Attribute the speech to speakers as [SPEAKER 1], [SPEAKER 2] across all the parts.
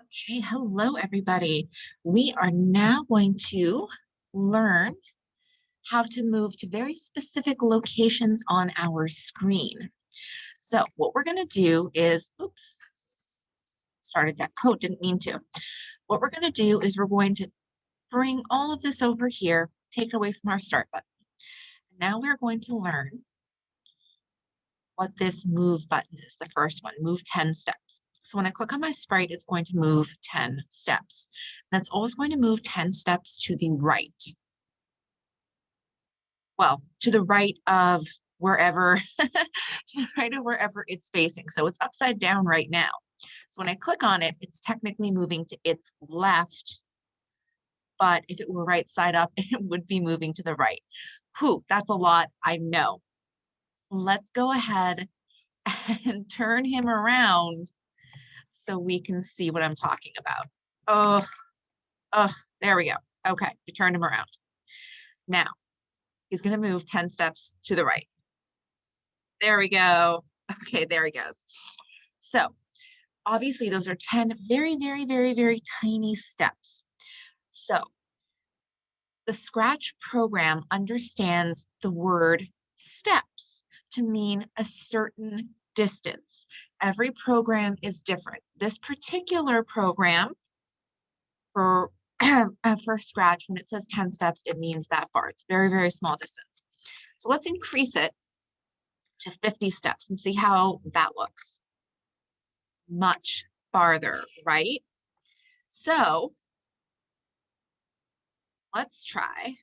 [SPEAKER 1] Okay, hello everybody. We are now going to learn how to move to very specific locations on our screen. So what we're going to do is, oops, started that code, didn't mean to. What we're going to do is we're going to bring all of this over here, take it away from our start button. Now we're going to learn what this move button is, the first one, move 10 steps. So when I click on my sprite, it's going to move 10 steps. That's always going to move 10 steps to the right. Well, to the right of wherever, to the right of wherever it's facing. So it's upside down right now. So when I click on it, it's technically moving to its left, but if it were right side up, it would be moving to the right. Whew, that's a lot, I know. Let's go ahead and turn him around so we can see what I'm talking about. Oh, oh, there we go. Okay, we turned him around. Now, he's going to move 10 steps to the right. There we go. Okay, there he goes. So, obviously, those are 10 very, very, very, very tiny steps. So, the Scratch program understands the word steps to mean a certain distance. Every program is different. This particular program for for Scratch, when it says 10 steps, it means that far. It's very, very small distance. So let's increase it to 50 steps and see how that looks. Much farther, right? So let's try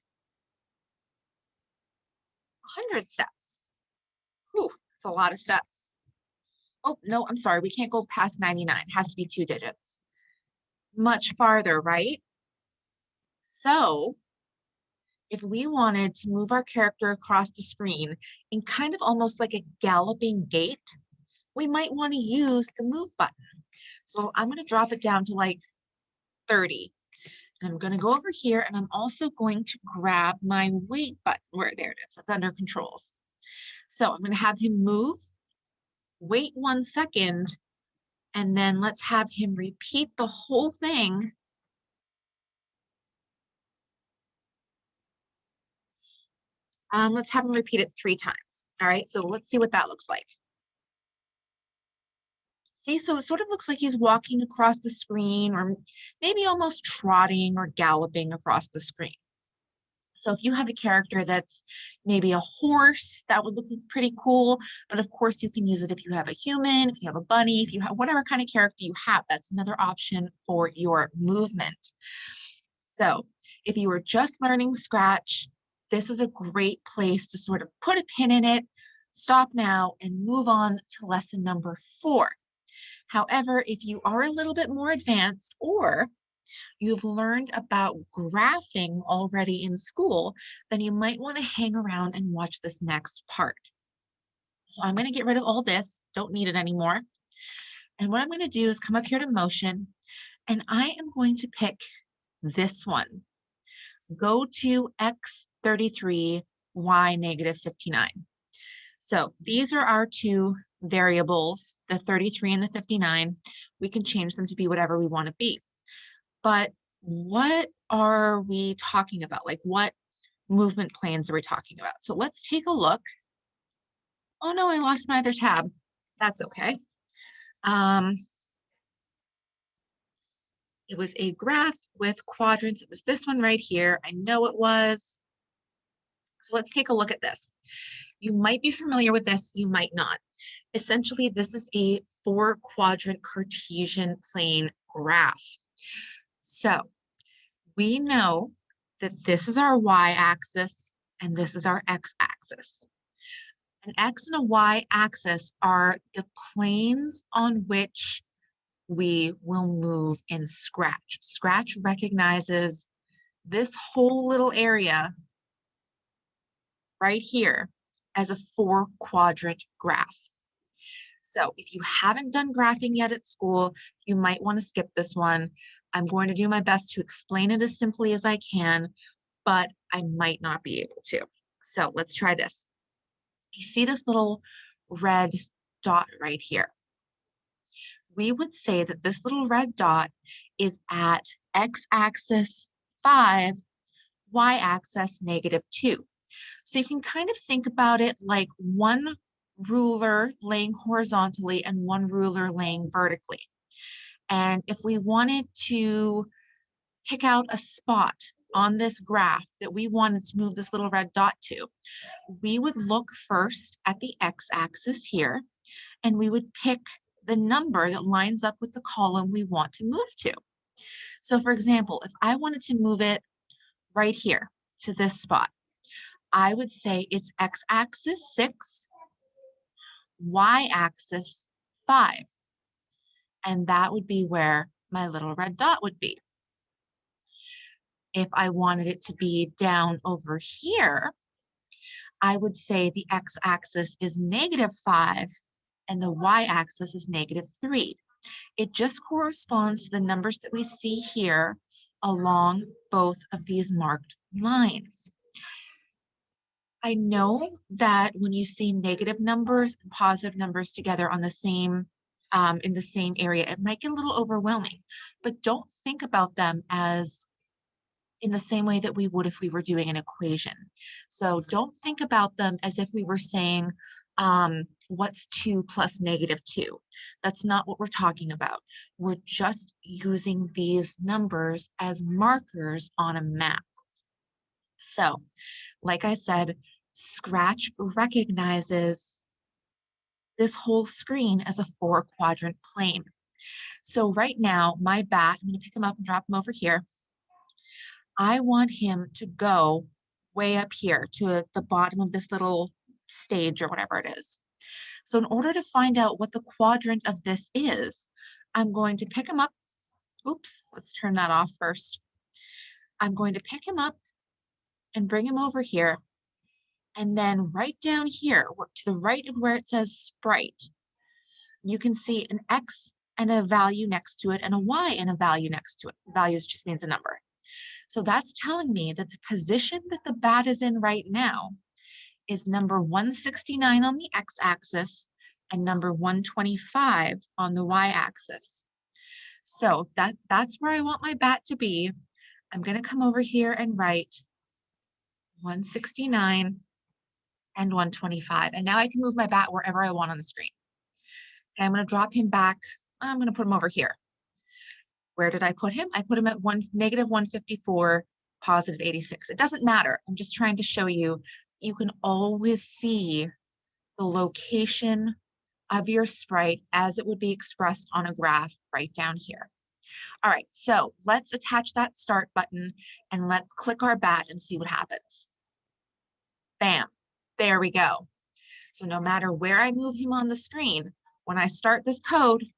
[SPEAKER 1] 100 steps. Whew, it's a lot of steps. Oh, no, I'm sorry. We can't go past 99. It has to be 2 digits. Much farther, right? So if we wanted to move our character across the screen in kind of almost like a galloping gait, we might want to use the move button. So I'm going to drop it down to like 30. And I'm going to go over here and I'm also going to grab my wait button. Where there it is. It's under controls. So I'm going to have him move, wait 1 second, and then let's have him repeat the whole thing. Let's have him repeat it 3 times. All right, so let's see what that looks like. See, so it sort of looks like he's walking across the screen or maybe almost trotting or galloping across the screen. So if you have a character that's maybe a horse, that would look pretty cool. But of course, you can use it if you have a human, if you have a bunny, if you have whatever kind of character you have, that's another option for your movement. So if you were just learning Scratch, this is a great place to sort of put a pin in it, stop now, and move on to lesson number 4. However, if you are a little bit more advanced or you've learned about graphing already in school, then you might want to hang around and watch this next part. So I'm going to get rid of all this, don't need it anymore. And what I'm going to do is come up here to motion, and I am going to pick this one. Go to x33, y negative 59. So these are our 2 variables, the 33 and the 59. We can change them to be whatever we want to be. But what are we talking about? Like what movement planes are we talking about? So let's take a look. Oh no, I lost my other tab. That's okay. It was a graph with quadrants. It was this one right here. I know it was. So let's take a look at this. You might be familiar with this, you might not. Essentially, this is a 4-quadrant Cartesian plane graph. So we know that this is our y-axis and this is our x-axis. An x and a y-axis are the planes on which we will move in Scratch. Scratch recognizes this whole little area right here as a 4-quadrant graph. So if you haven't done graphing yet at school, you might want to skip this one. I'm going to do my best to explain it as simply as I can, but I might not be able to. So let's try this. You see this little red dot right here. we would say that this little red dot is at x-axis 5, y-axis -2. So you can kind of think about it like one ruler laying horizontally and one ruler laying vertically. And if we wanted to pick out a spot on this graph that we wanted to move this little red dot to, we would look first at the x-axis here, and we would pick the number that lines up with the column we want to move to. So for example, if I wanted to move it right here to this spot, I would say it's x-axis 6, y-axis 5. And that would be where my little red dot would be. If I wanted it to be down over here, I would say the x-axis is -5 and the y-axis is -3. It just corresponds to the numbers that we see here along both of these marked lines. I know that when you see negative numbers and positive numbers together on the same in the same area, it might get a little overwhelming, but don't think about them as in the same way that we would if we were doing an equation. So don't think about them as if we were saying, what's 2 plus -2? That's not what we're talking about. We're just using these numbers as markers on a map. So, like I said, Scratch recognizes this whole screen as a 4-quadrant plane. So right now, my bat, I'm going to pick him up and drop him over here. I want him to go way up here to the bottom of this little stage or whatever it is. So in order to find out what the quadrant of this is, I'm going to pick him up. Oops, let's turn that off first. I'm going to pick him up and bring him over here. And then right down here, to the right of where it says sprite, you can see an X and a value next to it and a Y and a value next to it. Values just means a number. So that's telling me that the position that the bat is in right now is number 169 on the x-axis and number 125 on the y-axis. So that's where I want my bat to be. I'm going to come over here and write 169 and 125. And now I can move my bat wherever I want on the screen. And I'm going to drop him back. I'm going to put him over here. Where did I put him? I put him at -154, +86. It doesn't matter. I'm just trying to show you, you can always see the location of your sprite as it would be expressed on a graph right down here. All right, so let's attach that start button and let's click our bat and see what happens. Bam, there we go. So no matter where I move him on the screen, when I start this code,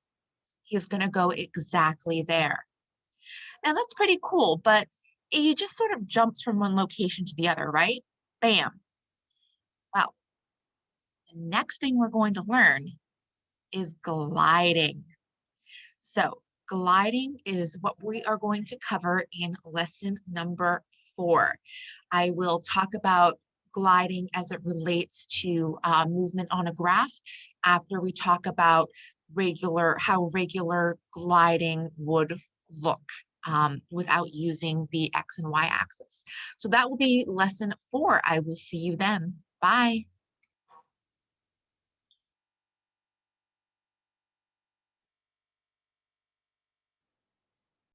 [SPEAKER 1] he's going to go exactly there. Now that's pretty cool, but he just sort of jumps from one location to the other, right? Bam. Well, the next thing we're going to learn is gliding. So gliding is what we are going to cover in lesson number 4. I will talk about gliding as it relates to movement on a graph after we talk about how regular gliding would look without using the X and Y axis. So that will be lesson 4. I will see you then. Bye.